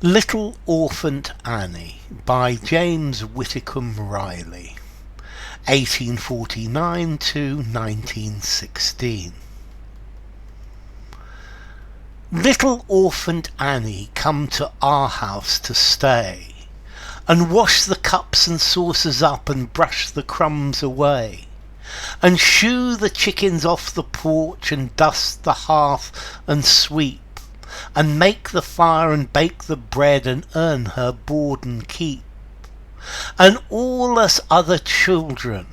Little Orphant Annie by James Whitcomb Riley, 1849 to 1916. Little Orphant Annie come to our house to stay, and wash the cups and saucers up and brush the crumbs away, and shoo the chickens off the porch and dust the hearth and sweep, and make the fire and bake the bread and earn her board and keep. And all us other children,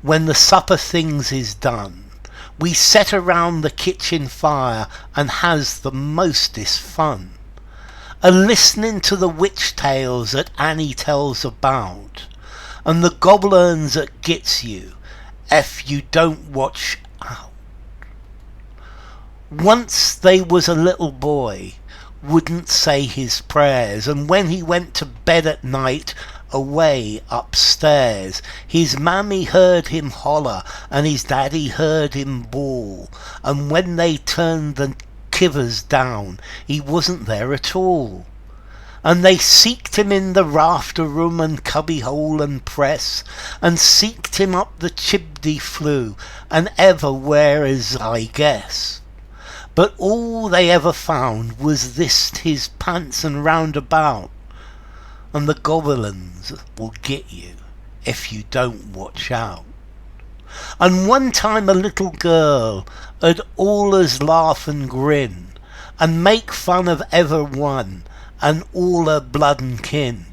when the supper things is done, we set around the kitchen fire and has the mostest fun, a-listening to the witch tales that Annie tells about, and the Gobble-uns that gits you if you don't watch out. Once they was a little boy, wouldn't say his prayers, and when he went to bed at night, away upstairs, his mammy heard him holler, and his daddy heard him bawl, and when they turned the kivvers down, he wasn't there at all. And they seeked him in the rafter room and cubby hole and press, and seeked him up the chimney flue, and everywhere as I guess. But all they ever found was this his pants and roundabout, and the Gobble-uns will get you if you don't watch out. And one time a little girl 'ud allers laugh and grin, and make fun of everyone and all her blood and kin.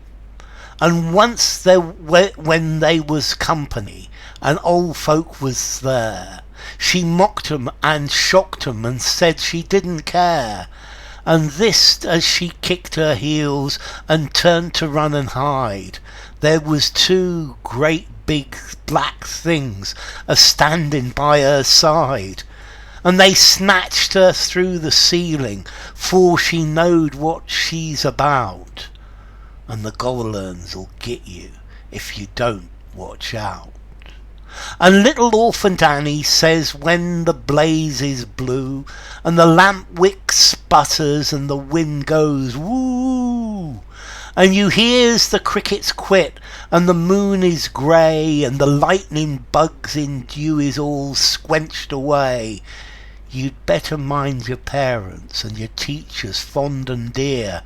And once when they was company and old folk was there, she mocked 'em and shocked 'em and said she didn't care. And this as she kicked her heels and turned to run and hide, there was two great big black things a-standing by her side, and they snatched her through the ceiling, for she knowed what she's about, and the Gobble-uns'll get you if you don't watch out. And little Orphant Annie says when the blaze is blue, and the lamp wick sputters and the wind goes woo, and you hears the crickets quit, and the moon is grey, and the lightning bugs in dew is all squenched away, you'd better mind your parents and your teachers fond and dear,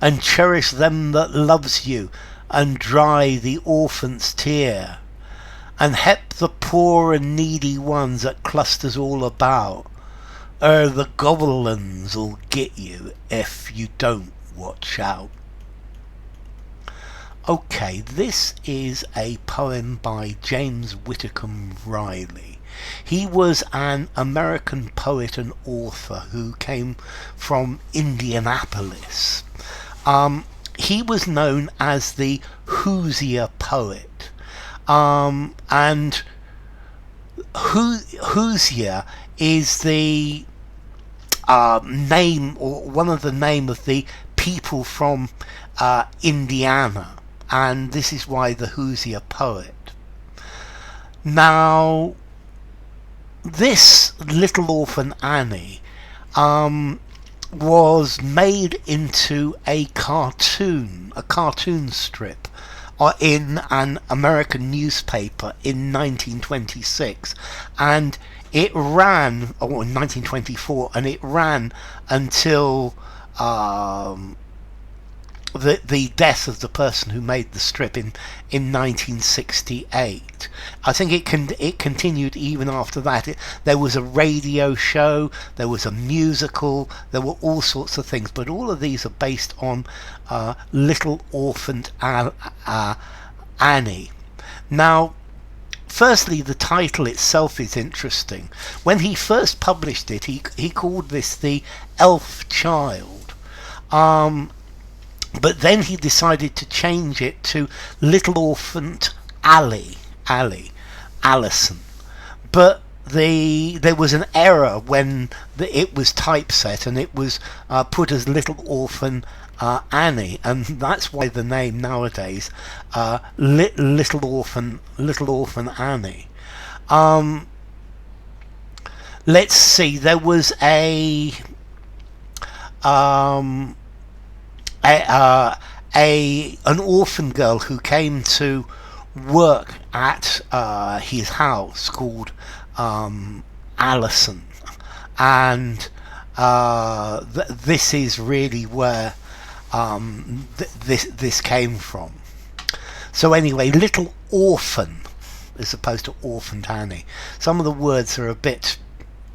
and cherish them that loves you, and dry the orphan's tear, and help the poor and needy ones that clusters all about, the Gobble-uns'll get you if you don't watch out. Okay, this is a poem by James Whitcomb Riley. He was an American poet and author who came from Indianapolis. He was known as the Hoosier poet. And Hoosier is the name, or one of the name of the people from Indiana, and this is why the Hoosier poet. Now, this Little Orphan Annie was made into a cartoon strip in an American newspaper in 1926, and it ran, or in 1924, and it ran until the death of the person who made the strip in 1968. I think it continued even after that. There was a radio show, there was a musical, there were all sorts of things, but all of these are based on Little Orphant Annie. Now, firstly, the title itself is interesting. When he first published it, he called this the Elf Child. But then he decided to change it to Little Orphant Allison. But there was an error when it was typeset, and it was put as Little Orphan Annie, and that's why the name nowadays, Little Orphan Annie. Let's see, there was a a, an orphan girl who came to work at his house called Alison, and this is really where this came from. So anyway, little orphan as opposed to Orphant Annie. Some of the words are a bit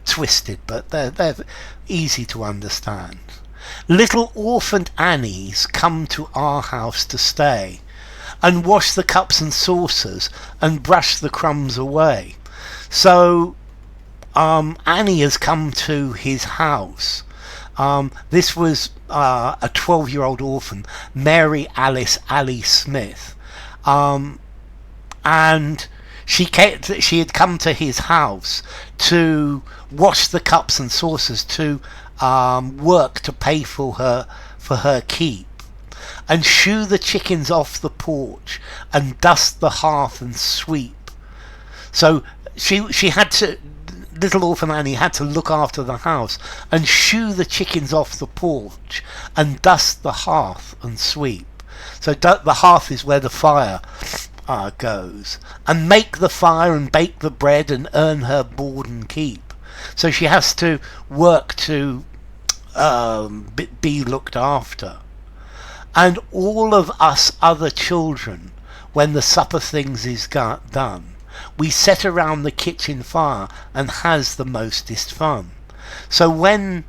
twisted, but they're easy to understand. Little Orphant Annies come to our house to stay, and wash the cups and saucers, and brush the crumbs away. So Annie has come to his house. This was a 12-year-old orphan, Mary Alice Allie Smith, and she had come to his house to wash the cups and saucers, to work to pay for her keep, and shoo the chickens off the porch, and dust the hearth and sweep. So she had to, little Orphan Annie had to look after the house and shoo the chickens off the porch and dust the hearth and sweep. So the hearth is where the fire goes, and make the fire and bake the bread and earn her board and keep. So she has to work to be looked after. And all of us other children, when the supper things is done, we set around the kitchen fire and has the mostest fun. So when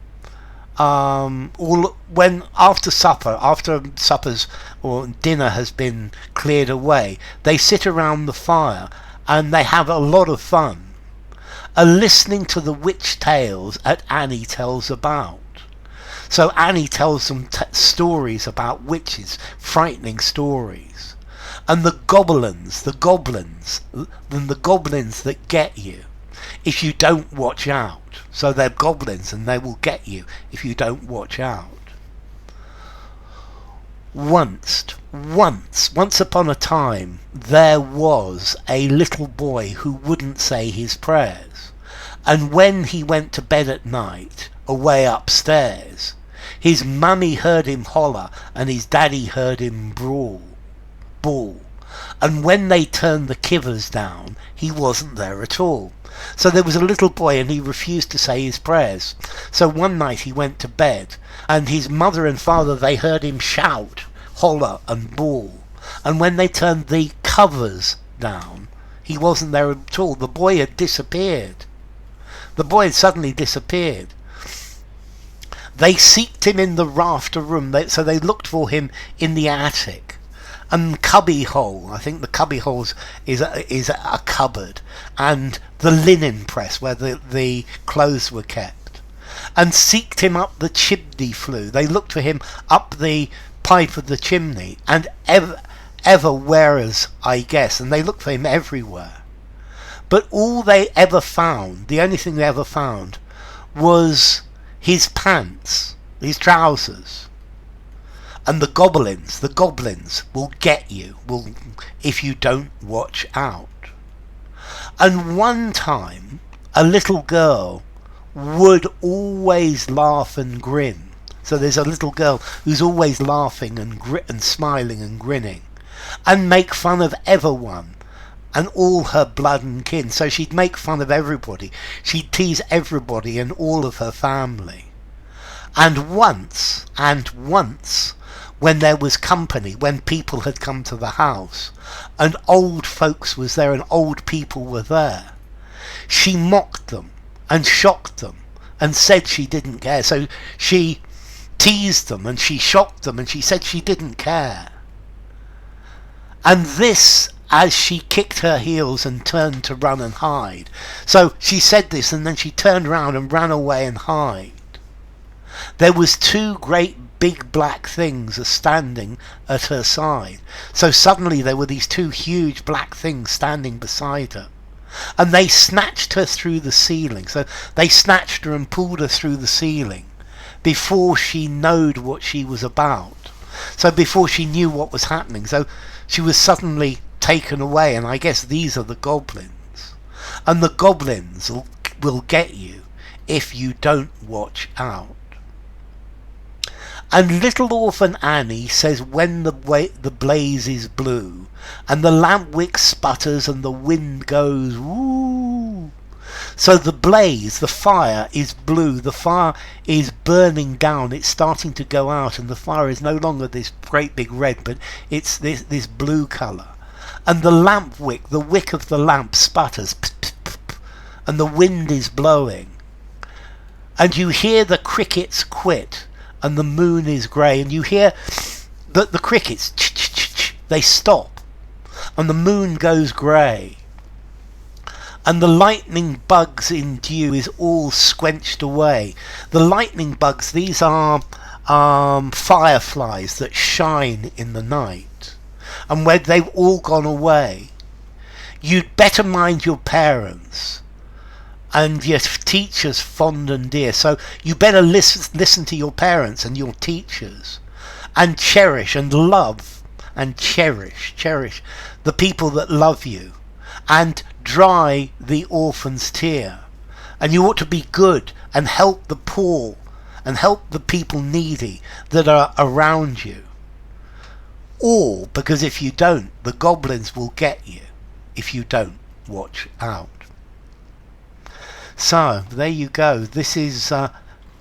after supper's or dinner has been cleared away, they sit around the fire and they have a lot of fun, listening to the witch tales that Annie tells about. So Annie tells them stories about witches, frightening stories, and the Gobble-uns, the goblins that get you if you don't watch out. So they're goblins and they will get you if you don't watch out. Once upon a time, there was a little boy who wouldn't say his prayers, and when he went to bed at night, away upstairs, his mummy heard him holler and his daddy heard him bawl, and when they turned the kivvers down, he wasn't there at all. So there was a little boy and he refused to say his prayers. So one night he went to bed, and his mother and father, they heard him shout, holler and bawl, and when they turned the covers down, he wasn't there at all. The boy had disappeared. The boy had suddenly disappeared. They seeked him in the rafter room, so they looked for him in the attic and cubby hole. I think the cubby hole is a cupboard, and the linen press where the clothes were kept, and seeked him up the chimney flue. They looked for him up the pipe of the chimney, and everywheres, I guess, and they looked for him everywhere. But all they ever found, the only thing they ever found, was his pants, his trousers. And the goblins will get you, if you don't watch out. And one time, a little girl would always laugh and grin. So there's a little girl who's always laughing and smiling and grinning, and make fun of everyone and all her blood and kin. So she'd make fun of everybody. She'd tease everybody and all of her family. And once, when there was company, when people had come to the house, and old folks was there and old people were there, she mocked them and shocked them and said she didn't care. So she teased them and she shocked them and she said she didn't care. And this, as she kicked her heels and turned to run and hide. So she said this, and then she turned around and ran away and hid. There was two great big black things standing at her side. So suddenly there were these two huge black things standing beside her, and they snatched her through the ceiling. So they snatched her and pulled her through the ceiling before she knowed what she was about. So before she knew what was happening, so she was suddenly taken away. And I guess these are the goblins, and the goblins will get you if you don't watch out. And little Orphan Annie says when the blaze is blue, and the lamp wick sputters and the wind goes woo. So the blaze, the fire is blue, the fire is burning down, it's starting to go out, and the fire is no longer this great big red, but it's this blue colour. And the lamp wick, the wick of the lamp sputters, and the wind is blowing. And you hear the crickets quit, and the moon is grey, and you hear that the crickets, they stop, and the moon goes grey, and the lightning bugs in dew is all squenched away. The lightning bugs, these are fireflies that shine in the night, and when they've all gone away, you'd better mind your parents and your teachers fond and dear. So you better listen to your parents and your teachers, and cherish and love and cherish the people that love you, and dry the orphan's tear. And you ought to be good and help the poor and help the people needy that are around you. All because if you don't, the goblins will get you if you don't watch out. So there you go. This is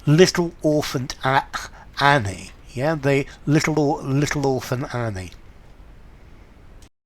little Orphan Annie. Yeah, the little Orphan Annie.